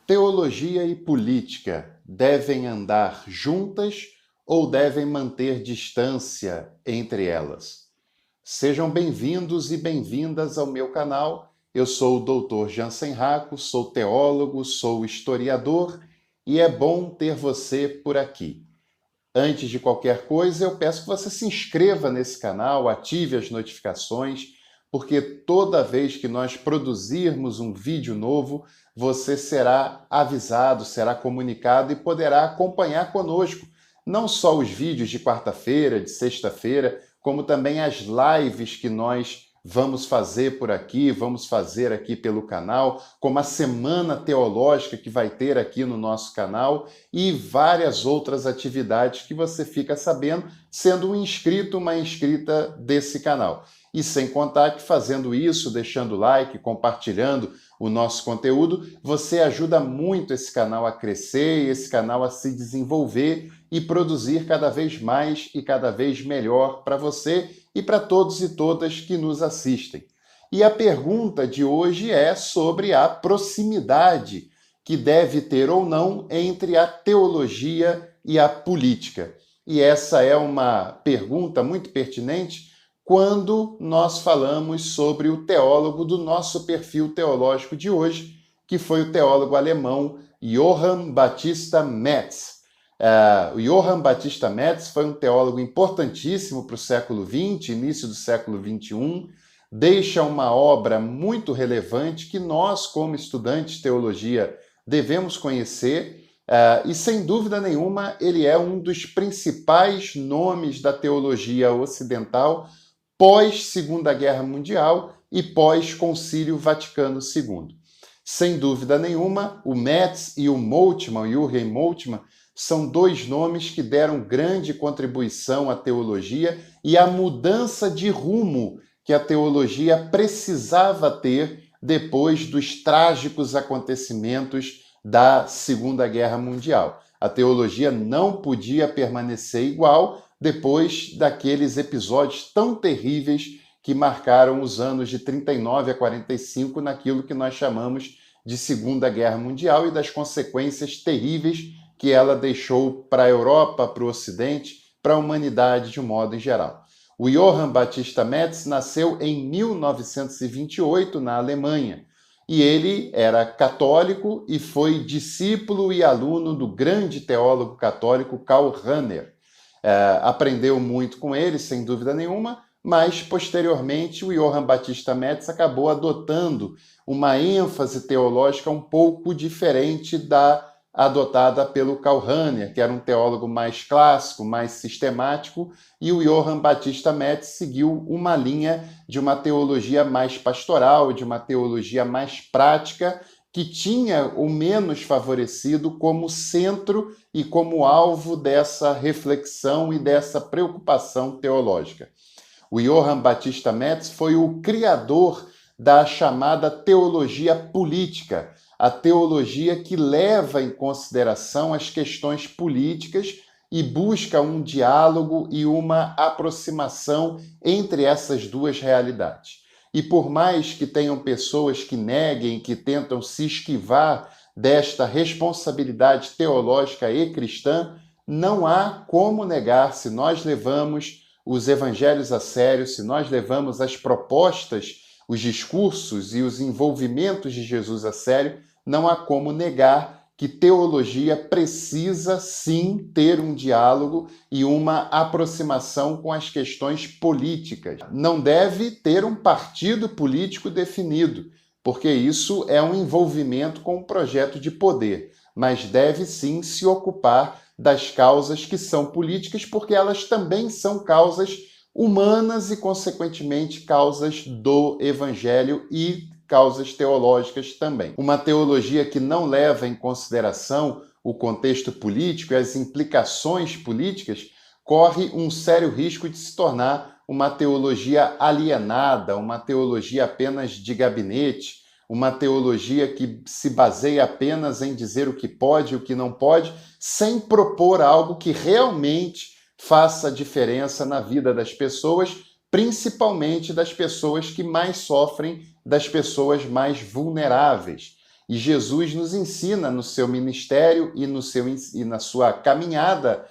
Teologia e política devem andar juntas ou devem manter distância entre elas? Sejam bem-vindos e bem-vindas ao meu canal. Eu sou o Dr. Jansen Racco, sou teólogo, sou historiador e é bom ter você por aqui. Antes de qualquer coisa, eu peço que você se inscreva nesse canal, ative as notificações, porque toda vez que nós produzirmos um vídeo novo, você será avisado, será comunicado e poderá acompanhar conosco não só os vídeos de quarta-feira, de sexta-feira, como também as lives que nós vamos fazer por aqui, vamos fazer aqui pelo canal, como a Semana Teológica que vai ter aqui no nosso canal e várias outras atividades que você fica sabendo sendo um inscrito, uma inscrita desse canal. E sem contar que fazendo isso, deixando like, compartilhando o nosso conteúdo, você ajuda muito esse canal a crescer, esse canal a se desenvolver e produzir cada vez mais e cada vez melhor para você e para todos e todas que nos assistem. E a pergunta de hoje é sobre a proximidade que deve ter ou não entre a teologia e a política. E essa é uma pergunta muito pertinente quando nós falamos sobre o teólogo do nosso perfil teológico de hoje, que foi o teólogo alemão Johann Baptista Metz. O Johann Baptista Metz foi um teólogo importantíssimo para o século XX, início do século XXI, deixa uma obra muito relevante que nós, como estudantes de teologia, devemos conhecer, e sem dúvida nenhuma ele é um dos principais nomes da teologia ocidental pós-Segunda Guerra Mundial e pós-Concílio Vaticano II. Sem dúvida nenhuma, o Metz e o Moltmann, Jürgen Moltmann, são dois nomes que deram grande contribuição à teologia e à mudança de rumo que a teologia precisava ter depois dos trágicos acontecimentos da Segunda Guerra Mundial. A teologia não podia permanecer igual depois daqueles episódios tão terríveis que marcaram os anos de 39 a 45 naquilo que nós chamamos de Segunda Guerra Mundial e das consequências terríveis que ela deixou para a Europa, para o Ocidente, para a humanidade de um modo em geral. O Johann Baptista Metz nasceu em 1928 na Alemanha e ele era católico e foi discípulo e aluno do grande teólogo católico Karl Rahner. Aprendeu muito com ele, sem dúvida nenhuma, mas posteriormente o Johann Baptista Metz acabou adotando uma ênfase teológica um pouco diferente da adotada pelo Karl Rahner, que era um teólogo mais clássico, mais sistemático, e o Johann Baptista Metz seguiu uma linha de uma teologia mais pastoral, de uma teologia mais prática, que tinha o menos favorecido como centro e como alvo dessa reflexão e dessa preocupação teológica. O Johann Baptista Metz foi o criador da chamada teologia política, a teologia que leva em consideração as questões políticas e busca um diálogo e uma aproximação entre essas duas realidades. E por mais que tenham pessoas que neguem, que tentam se esquivar desta responsabilidade teológica e cristã, não há como negar, se nós levamos os evangelhos a sério, se nós levamos as propostas, os discursos e os envolvimentos de Jesus a sério, não há como negar que teologia precisa sim ter um diálogo e uma aproximação com as questões políticas. Não deve ter um partido político definido, porque isso é um envolvimento com um projeto de poder, mas deve sim se ocupar das causas que são políticas, porque elas também são causas humanas e, consequentemente, causas do Evangelho e causas teológicas também. Uma teologia que não leva em consideração o contexto político e as implicações políticas corre um sério risco de se tornar uma teologia alienada, uma teologia apenas de gabinete, uma teologia que se baseia apenas em dizer o que pode e o que não pode, sem propor algo que realmente faça diferença na vida das pessoas, principalmente das pessoas que mais sofrem, das pessoas mais vulneráveis. E Jesus nos ensina no seu ministério e na sua caminhada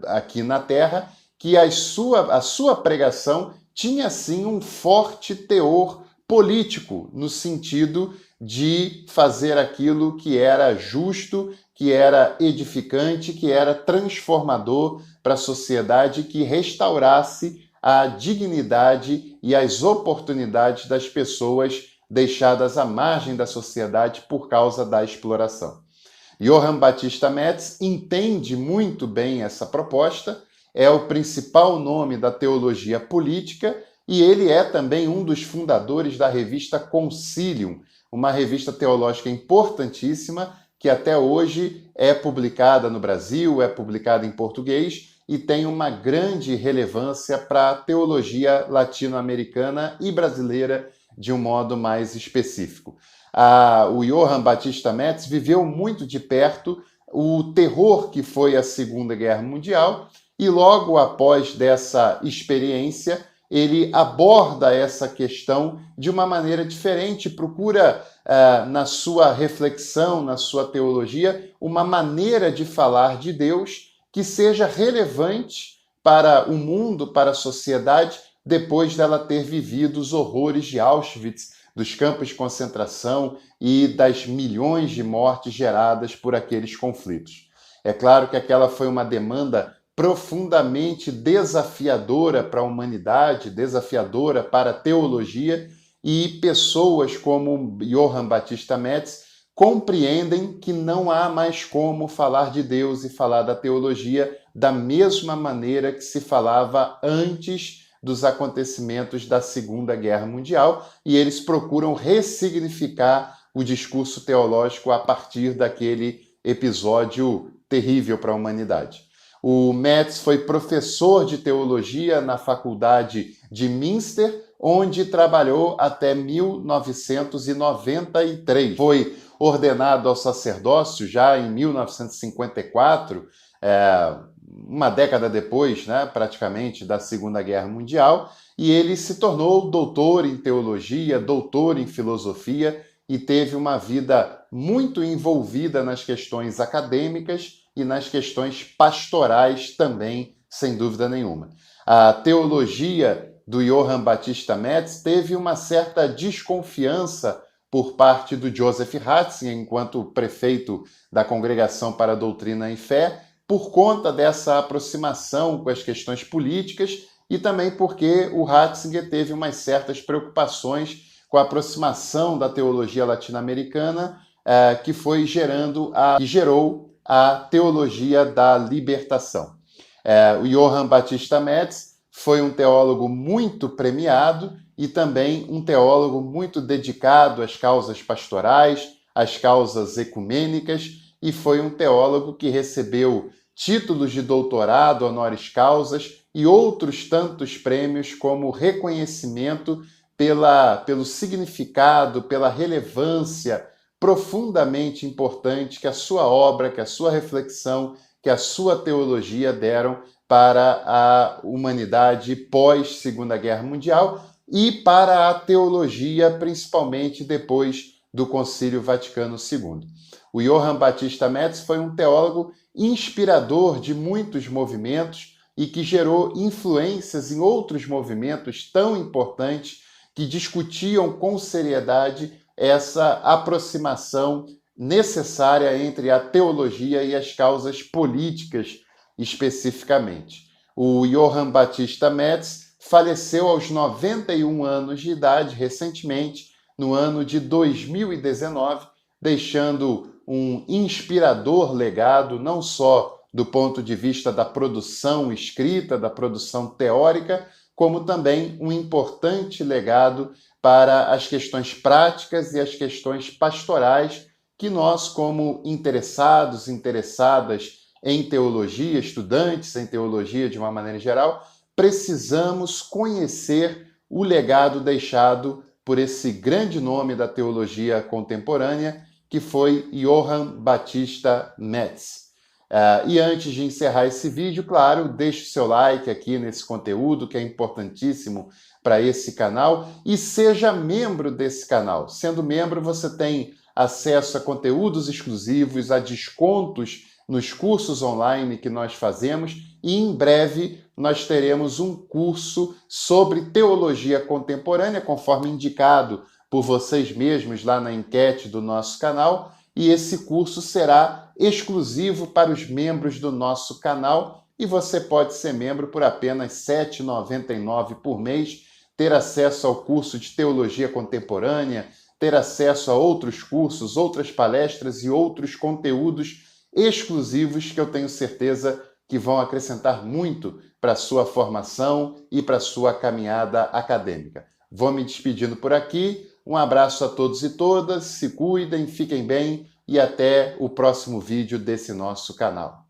aqui na Terra que a sua pregação tinha sim um forte teor político, no sentido de fazer aquilo que era justo, que era edificante, que era transformador para a sociedade, que restaurasse a dignidade e as oportunidades das pessoas deixadas à margem da sociedade por causa da exploração. Johann Baptista Metz entende muito bem essa proposta, é o principal nome da teologia política e ele é também um dos fundadores da revista Concilium, uma revista teológica importantíssima que até hoje é publicada no Brasil, é publicada em português e tem uma grande relevância para a teologia latino-americana e brasileira de um modo mais específico. O Johann Baptista Metz viveu muito de perto o terror que foi a Segunda Guerra Mundial e logo após dessa experiência ele aborda essa questão de uma maneira diferente, procura na sua reflexão, na sua teologia, uma maneira de falar de Deus que seja relevante para o mundo, para a sociedade, depois dela ter vivido os horrores de Auschwitz, dos campos de concentração e das milhões de mortes geradas por aqueles conflitos. É claro que aquela foi uma demanda profundamente desafiadora para a humanidade, desafiadora para a teologia, e pessoas como Johann Baptista Metz compreendem que não há mais como falar de Deus e falar da teologia da mesma maneira que se falava antes dos acontecimentos da Segunda Guerra Mundial, e eles procuram ressignificar o discurso teológico a partir daquele episódio terrível para a humanidade. O Metz foi professor de teologia na faculdade de Münster, onde trabalhou até 1993. Foi ordenado ao sacerdócio já em 1954, uma década depois, né, praticamente, da Segunda Guerra Mundial, e ele se tornou doutor em teologia, doutor em filosofia e teve uma vida muito envolvida nas questões acadêmicas e nas questões pastorais também, sem dúvida nenhuma. A teologia do Johann Baptista Metz teve uma certa desconfiança por parte do Joseph Ratzinger, enquanto prefeito da Congregação para a Doutrina e Fé, por conta dessa aproximação com as questões políticas e também porque o Ratzinger teve umas certas preocupações com a aproximação da teologia latino-americana que gerou a teologia da libertação. O Johann Baptista Metz foi um teólogo muito premiado e também um teólogo muito dedicado às causas pastorais, às causas ecumênicas, e foi um teólogo que recebeu títulos de doutorado honoris causas e outros tantos prêmios como reconhecimento pelo significado, pela relevância profundamente importante que a sua obra, que a sua reflexão, que a sua teologia deram para a humanidade pós-Segunda Guerra Mundial e para a teologia, principalmente depois do Concílio Vaticano II. O Johann Baptista Metz foi um teólogo inspirador de muitos movimentos e que gerou influências em outros movimentos tão importantes que discutiam com seriedade essa aproximação necessária entre a teologia e as causas políticas especificamente. O Johann Baptista Metz faleceu aos 91 anos de idade recentemente, no ano de 2019, deixando um inspirador legado, não só do ponto de vista da produção escrita, da produção teórica, como também um importante legado para as questões práticas e as questões pastorais que nós, como interessados, interessadas em teologia, estudantes em teologia de uma maneira geral, precisamos conhecer o legado deixado por esse grande nome da teologia contemporânea, que foi Johann Baptista Metz. E antes de encerrar esse vídeo, claro, deixe o seu like aqui nesse conteúdo, que é importantíssimo para esse canal, e seja membro desse canal. Sendo membro, você tem acesso a conteúdos exclusivos, a descontos nos cursos online que nós fazemos e em breve nós teremos um curso sobre teologia contemporânea, conforme indicado por vocês mesmos lá na enquete do nosso canal, e esse curso será exclusivo para os membros do nosso canal e você pode ser membro por apenas R$ 7,99 por mês, ter acesso ao curso de teologia contemporânea, ter acesso a outros cursos, outras palestras e outros conteúdos exclusivos que eu tenho certeza que vão acrescentar muito para a sua formação e para a sua caminhada acadêmica. Vou me despedindo por aqui. Um abraço a todos e todas, se cuidem, fiquem bem e até o próximo vídeo desse nosso canal.